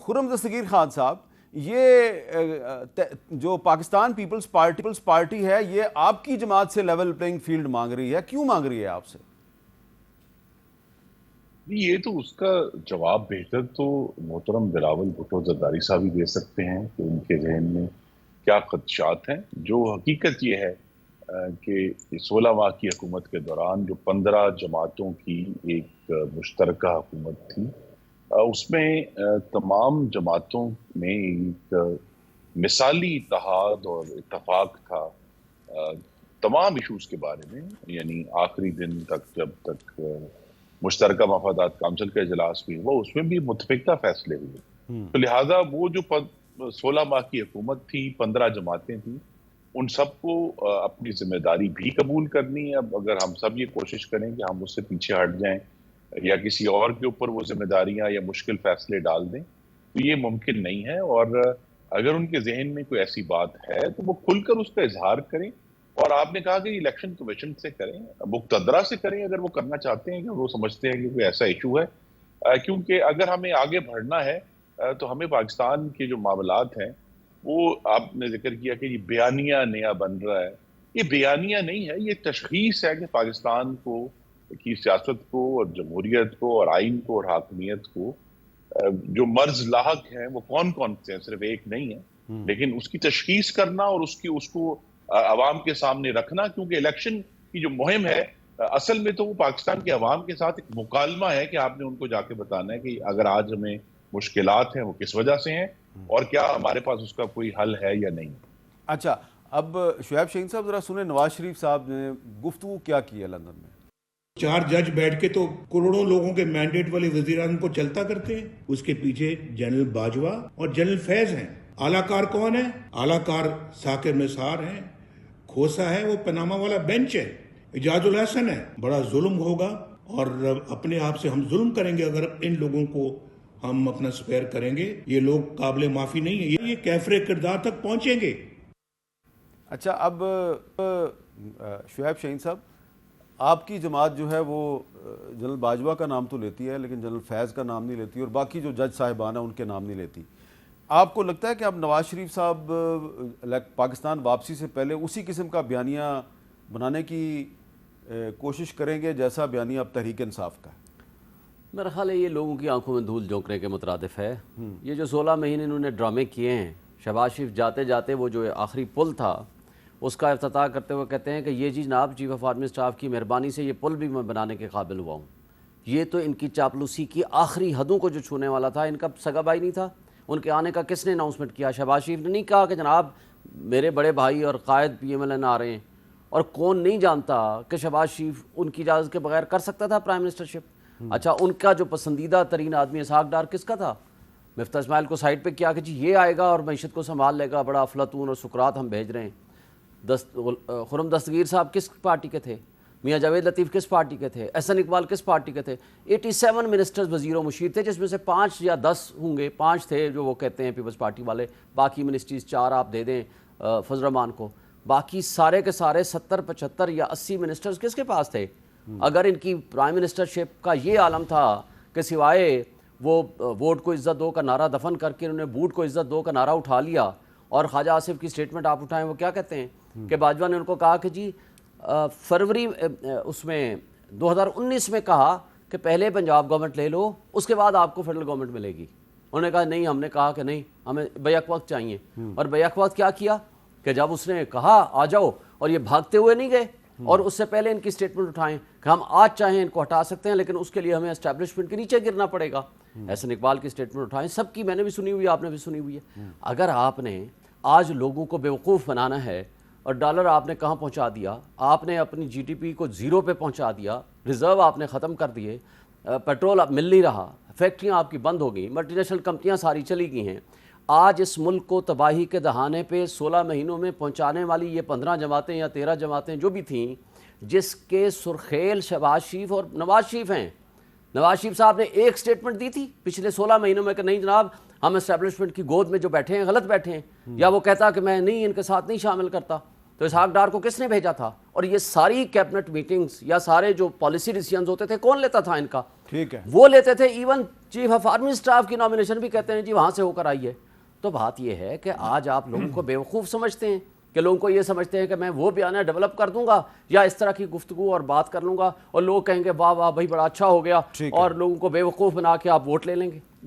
خرم دستگیر خان صاحب، یہ جو پاکستان پیپلز پارٹی ہے یہ آپ کی جماعت سے لیول پلینگ فیلڈ مانگ رہی ہے، کیوں مانگ رہی ہے آپ سے؟ یہ تو اس کا جواب بہتر تو محترم بلاول بھٹو زرداری صاحب ہی دے سکتے ہیں کہ ان کے ذہن میں کیا خدشات ہیں۔ جو حقیقت یہ ہے کہ 16 ماہ کی حکومت کے دوران جو 15 جماعتوں کی ایک مشترکہ حکومت تھی، اس میں تمام جماعتوں میں ایک مثالی اتحاد اور اتفاق تھا تمام ایشوز کے بارے میں، یعنی آخری دن تک جب تک مشترکہ مفادات کونسل کا اجلاس بھی ہوا اس میں بھی متفقہ فیصلے ہوئے۔ تو لہٰذا وہ جو 16 ماہ کی حکومت تھی، 15 جماعتیں تھیں، ان سب کو اپنی ذمہ داری بھی قبول کرنی ہے۔ اب اگر ہم سب یہ کوشش کریں کہ ہم اس سے پیچھے ہٹ جائیں یا کسی اور کے اوپر وہ ذمہ داریاں یا مشکل فیصلے ڈال دیں تو یہ ممکن نہیں ہے، اور اگر ان کے ذہن میں کوئی ایسی بات ہے تو وہ کھل کر اس کا اظہار کریں، اور آپ نے کہا کہ الیکشن کمیشن سے کریں، مقتدرہ سے کریں اگر وہ کرنا چاہتے ہیں کہ وہ سمجھتے ہیں کہ کوئی ایسا ایشو ہے، کیونکہ اگر ہمیں آگے بڑھنا ہے تو ہمیں پاکستان کے جو معاملات ہیں وہ آپ نے ذکر کیا کہ یہ بیانیہ نیا بن رہا ہے، یہ بیانیہ نہیں ہے، یہ تشخیص ہے کہ پاکستان کو کی سیاست کو اور جمہوریت کو اور آئین کو اور حاکمیت کو جو مرض لاحق ہیں وہ کون کون سے ہیں، صرف ایک نہیں ہے، لیکن اس کی تشخیص کرنا اور اس کو عوام کے سامنے رکھنا، کیونکہ الیکشن کی جو مہم ہے اصل میں تو وہ پاکستان کے عوام کے ساتھ ایک مکالمہ ہے کہ آپ نے ان کو جا کے بتانا ہے کہ اگر آج ہمیں مشکلات ہیں وہ کس وجہ سے ہیں اور کیا ہمارے پاس اس کا کوئی حل ہے یا نہیں۔ اچھا، اب شعیب شہین صاحب ذرا سنیں نواز شریف صاحب نے گفتگو کیا کی ہے لندن میں۔ 4 جج بیٹھ کے تو کروڑوں لوگوں کے مینڈیٹ والے وزیر اعظم کو چلتا کرتے ہیں، اس کے پیچھے جنرل باجوہ اور جنرل فیض ہیں۔ اعلیٰ کار کون ہے؟ اعلیٰ کار ثاقب نثار ہیں، کھوسا ہے وہ پناما والا بینچ ہے، اعجاز الحسن ہے۔ بڑا ظلم ہوگا اور اپنے آپ سے ہم ظلم کریں گے اگر ان لوگوں کو ہم اپنا سپیئر کریں گے۔ یہ لوگ قابل معافی نہیں ہیں، یہ کیفر کردار تک پہنچیں گے۔ اچھا، اب شعیب شہین صاحب، آپ کی جماعت جو ہے وہ جنرل باجوہ کا نام تو لیتی ہے لیکن جنرل فیض کا نام نہیں لیتی، اور باقی جو جج صاحبان ہیں ان کے نام نہیں لیتی۔ آپ کو لگتا ہے کہ اب نواز شریف صاحب پاکستان واپسی سے پہلے اسی قسم کا بیانیہ بنانے کی کوشش کریں گے جیسا بیانیہ اب تحریک انصاف کا ہے؟ میرا خیال ہے یہ لوگوں کی آنکھوں میں دھول جھونکنے کے مترادف ہے۔ یہ جو 16 مہینے انہوں نے ڈرامے کیے ہیں، شہباز شریف جاتے جاتے وہ جو آخری پل تھا اس کا افتتاح کرتے ہوئے کہتے ہیں کہ یہ جی جناب چیف آف آرمی اسٹاف کی مہربانی سے یہ پل بھی میں بنانے کے قابل ہوا ہوں۔ یہ تو ان کی چاپلوسی کی آخری حدوں کو جو چھونے والا تھا، ان کا سگا بھائی نہیں تھا، ان کے آنے کا کس نے اناؤنسمنٹ کیا؟ شہباز شریف نے نہیں کہا کہ جناب میرے بڑے بھائی اور قائد پی ایم ایل این آ رہے ہیں، اور کون نہیں جانتا کہ شہباز شریف ان کی اجازت کے بغیر کر سکتا تھا پرائم منسٹرشپ؟ اچھا، ان کا جو پسندیدہ ترین آدمی اسحاق ڈار کس کا تھا؟ مفتاح اسماعیل کو سائڈ پہ کیا کہ جی یہ آئے گا اور معیشت کو سنبھال لے گا، بڑا افلاطون اور سقراط ہم بھیج رہے ہیں۔ خرم دستگیر صاحب کس پارٹی کے تھے؟ میاں جاوید لطیف کس پارٹی کے تھے؟ احسن اقبال کس پارٹی کے تھے؟ 87 منسٹرز وزیر و مشیر تھے، جس میں سے 5 یا 10 ہوں گے، 5 تھے جو وہ کہتے ہیں پیپلز پارٹی والے، باقی منسٹریز 4 آپ دے دیں فضل الرحمان کو، باقی سارے کے سارے 70 75 یا 80 منسٹرز کس کے پاس تھے؟ اگر ان کی پرائم منسٹرشپ کا یہ عالم تھا کہ سوائے وہ ووٹ کو عزت دو کا نعرہ دفن کر کے انہوں نے بوٹ کو عزت دو کا نعرہ اٹھا لیا، اور خواجہ آصف کی سٹیٹمنٹ آپ اٹھائیں، وہ کیا کہتے ہیں کہ باجوہ نے ان کو کہا کہ جی فروری اس میں 2019 میں کہا کہ پہلے پنجاب گورنمنٹ لے لو، اس کے بعد آپ کو فیڈرل گورنمنٹ ملے گی۔ انہوں نے کہا نہیں، ہم نے کہا کہ نہیں، ہمیں بیک وقت چاہیے۔ اور بیک وقت کیا کیا کہ جب اس نے کہا آ جاؤ، اور یہ بھاگتے ہوئے نہیں گئے، اور اس سے پہلے ان کی سٹیٹمنٹ اٹھائیں کہ ہم آج چاہیں ان کو ہٹا سکتے ہیں لیکن اس کے لیے ہمیں اسٹیبلشمنٹ کے نیچے گرنا پڑے گا۔ احسن اقبال کی سٹیٹمنٹ اٹھائیں، سب کی میں نے بھی سنی ہوئی ہے، آپ نے بھی سنی ہوئی ہے۔ اگر آپ نے آج لوگوں کو بیوقوف بنانا ہے، اور ڈالر آپ نے کہاں پہنچا دیا، آپ نے اپنی جی ڈی پی کو 0 پہ پہنچا دیا، ریزرو آپ نے ختم کر دیے، پیٹرول اب مل نہیں رہا، فیکٹریاں آپ کی بند ہو گئی، ملٹی نیشنل کمپنیاں ساری چلی گئی ہیں، آج اس ملک کو تباہی کے دہانے پہ 16 مہینوں میں پہنچانے والی یہ 15 جماعتیں یا 13 جماعتیں جو بھی تھیں، جس کے سرخیل شہباز شریف اور نواز شریف ہیں۔ نواز شریف صاحب نے ایک سٹیٹمنٹ دی تھی پچھلے 16 مہینوں میں کہ نہیں جناب ہم اسٹیبلشمنٹ کی گود میں جو بیٹھے ہیں غلط بیٹھے ہیں، یا وہ کہتا کہ میں نہیں ان کے ساتھ نہیں شامل کرتا، تو اسحاق ڈار کو کس نے بھیجا تھا؟ اور یہ ساری کیبنٹ میٹنگز یا سارے جو پالیسی ڈیسیژنز ہوتے تھے کون لیتا تھا ان کا؟ ٹھیک ہے، وہ لیتے تھے۔ Even chief of army staff کی نامینیشن بھی کہتے ہیں جی وہاں سے ہو کر آئی ہے. تو بات یہ ہے کہ آج آپ لوگوں کو بیوقوف سمجھتے ہیں کہ لوگوں کو یہ سمجھتے ہیں کہ میں وہ بیانیہ ڈیولپ کر دوں گا یا اس طرح کی گفتگو اور بات کر لوں گا اور لوگ کہیں گے واہ واہ بھائی بڑا اچھا ہو گیا, اور لوگوں کو بیوقوف بنا کے آپ ووٹ لے لیں گے.